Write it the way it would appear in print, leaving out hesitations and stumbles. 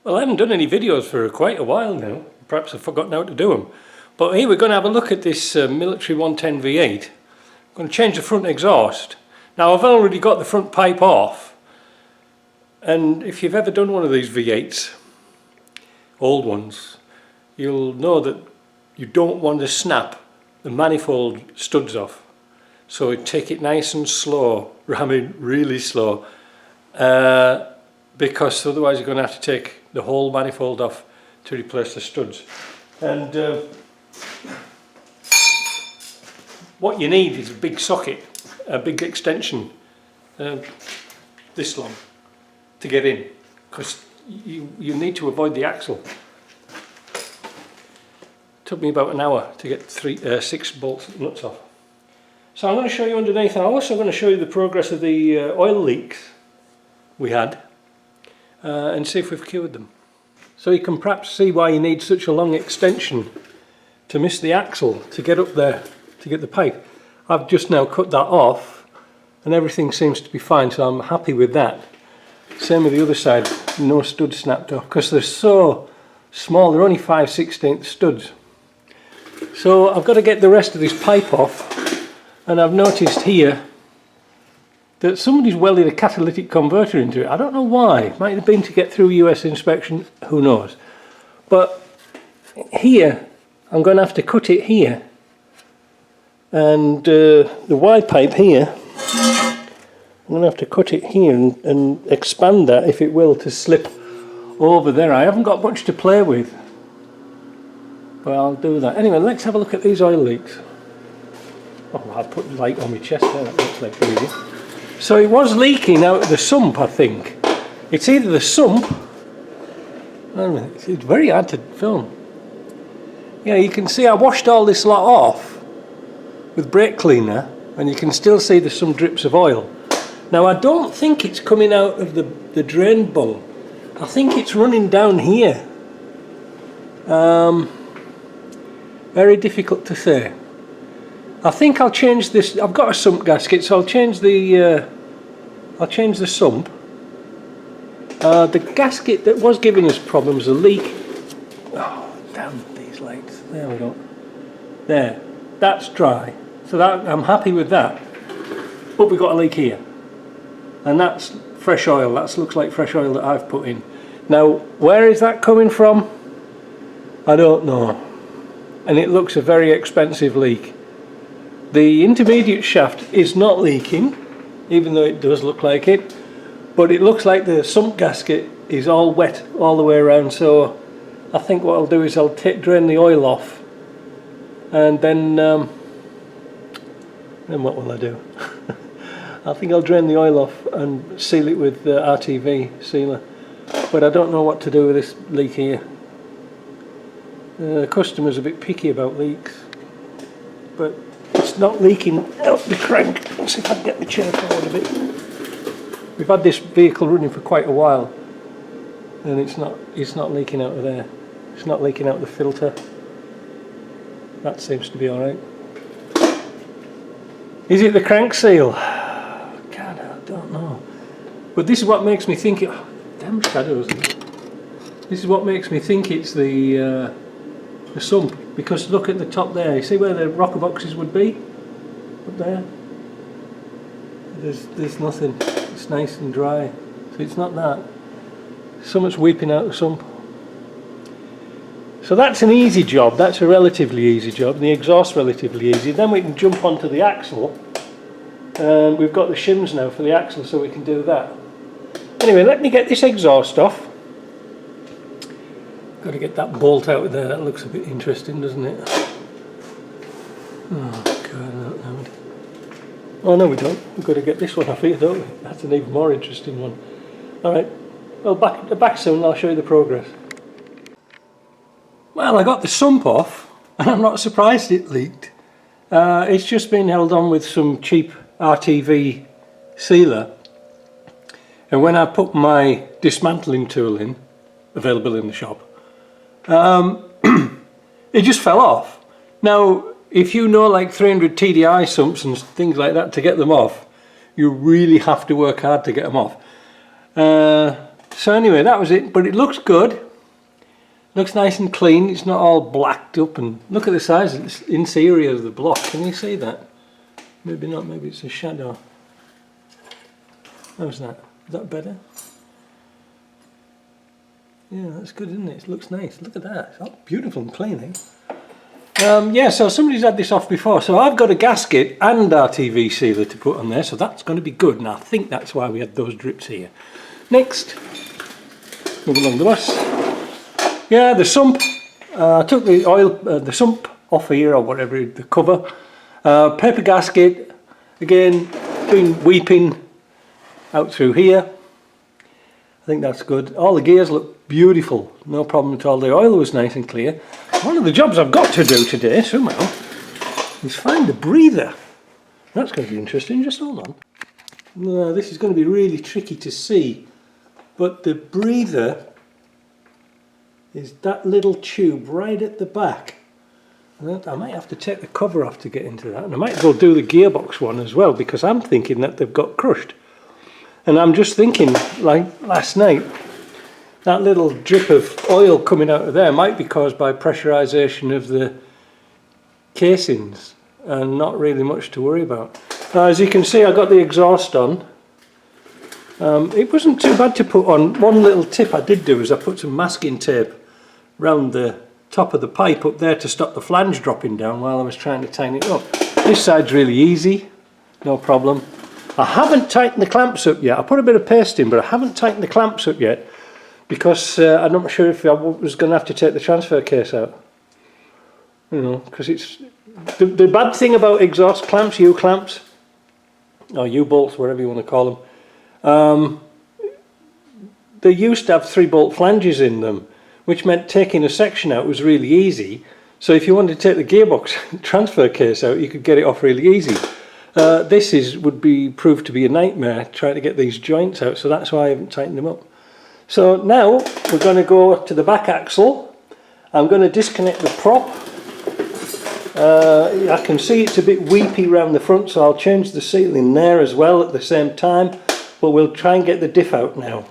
Well, I haven't done any videos for quite a while now. Perhaps I've forgotten how to do them. But here we're going to have a look at this military 110 V8. I'm going to change the front exhaust. Now I've already got the front pipe off. And if you've ever done one of these V8s, old ones, you'll know that you don't want to snap the manifold studs off. So take it nice and slow, ramming really slow. Because otherwise you're going to have to take the whole manifold off to replace the studs. And what you need is a big socket, a big extension, this long, to get in, because you need to avoid the axle. Took me about an hour to get 6 bolts nuts off. So I'm going to show you underneath, and I'm also going to show you the progress of the oil leaks we had. And see if we've cured them. So you can perhaps see why you need such a long extension to miss the axle to get up there to get the pipe. I've just now cut that off and everything seems to be fine, so I'm happy with that. Same with the other side, no stud snapped off because they're so small, they're only 5/16 studs. So I've got to get the rest of this pipe off, and I've noticed here that somebody's welded a catalytic converter into it. I don't know why. Might have been to get through US inspection, who knows. But here, I'm going to have to cut it here. And the Y pipe here, I'm going to have to cut it here and expand that, if it will, to slip over there. I haven't got much to play with, but I'll do that. Anyway, let's have a look at these oil leaks. Oh, I put the light on my chest there, that looks like breathing. So it was leaking out of the sump, I think. It's either the sump, it's very hard to film. Yeah, you can see I washed all this lot off with brake cleaner, and you can still see there's some drips of oil. Now I don't think it's coming out of the drain bowl. I think it's running down here. Very difficult to say. I think I'll change this. I've got a sump gasket, so I'll change the sump. The gasket that was giving us problems, the leak. Oh, damn these lights! There we go. There, that's dry. So that I'm happy with that. But we've got a leak here, and that's fresh oil. That looks like fresh oil that I've put in. Now, where is that coming from? I don't know. And it looks a very expensive leak. The intermediate shaft is not leaking, even though it does look like it, but it looks like the sump gasket is all wet all the way around. So I think what I'll do is I'll drain the oil off, and then what will I do? I think I'll drain the oil off and seal it with RTV sealer, but I don't know what to do with this leak here. The customer's a bit picky about leaks, but it's not leaking out the crank. Let's see if I can get the chair forward a bit. We've had this vehicle running for quite a while, and it's not leaking out of there. It's not leaking out the filter. That seems to be alright. Is it the crank seal? God, I don't know. But this is what makes me think it. Oh, damn shadows. This is what makes me think it's the sump, because look at the top there. You see where the rocker boxes would be? Up there. There's nothing. It's nice and dry. So it's not that. Something's weeping out the sump. So that's an easy job. That's a relatively easy job. The exhaust relatively easy. Then we can jump onto the axle. And we've got the shims now for the axle, so we can do that. Anyway, let me get this exhaust off. Got to get that bolt out of there. That looks a bit interesting, doesn't it? Oh God, I don't know. Oh no, we don't. We've got to get this one off here, don't we? That's an even more interesting one. All right. Well, back soon. I'll show you the progress. Well, I got the sump off, and I'm not surprised it leaked. It's just been held on with some cheap RTV sealer, and when I put my dismantling tool in, available in the shop, it just fell off. Now, if you know like 300 TDI sumps and things like that, to get them off, you really have to work hard to get them off. So anyway, that was it, but it looks good. Looks nice and clean. It's not all blacked up, and look at the size of the interior of the block. Can you see that? Maybe not, maybe it's a shadow. How's that? Is that better? Yeah, that's good, isn't it? It looks nice. Look at that. It's all beautiful and clean, eh? Yeah, so somebody's had this off before. So I've got a gasket and RTV sealer to put on there, so that's going to be good. And I think that's why we had those drips here. Next, move along the bus. Yeah, the sump. I took the oil, the sump off here or whatever, the cover. Paper gasket. Again, been weeping out through here. I think that's good. All the gears look beautiful, no problem at all. The oil was nice and clear. One of the jobs I've got to do today somehow is find the breather. That's going to be interesting. Just hold on. No, this is going to be really tricky to see, but the breather is that little tube right at the back. I might have to take the cover off to get into that, and I might go do the gearbox one as well, because I'm thinking that they've got crushed. And I'm just thinking, like last night, that little drip of oil coming out of there might be caused by pressurization of the casings, and not really much to worry about. Now, as you can see, I got the exhaust on. It wasn't too bad to put on. One little tip I did do is I put some masking tape round the top of the pipe up there to stop the flange dropping down while I was trying to tighten it up. This side's really easy, no problem. I haven't tightened the clamps up yet. I put a bit of paste in, but I haven't tightened the clamps up yet because I'm not sure if I was going to have to take the transfer case out. You know, because it's the bad thing about exhaust clamps, U-clamps, or U-bolts, whatever you want to call them. They used to have 3-bolt flanges in them, which meant taking a section out was really easy. So if you wanted to take the gearbox transfer case out, you could get it off really easy. This would be proved to be a nightmare trying to get these joints out, so that's why I haven't tightened them up. So now we're going to go to the back axle. I'm going to disconnect the prop. I can see it's a bit weepy around the front, so I'll change the sealing there as well at the same time, but we'll try and get the diff out now.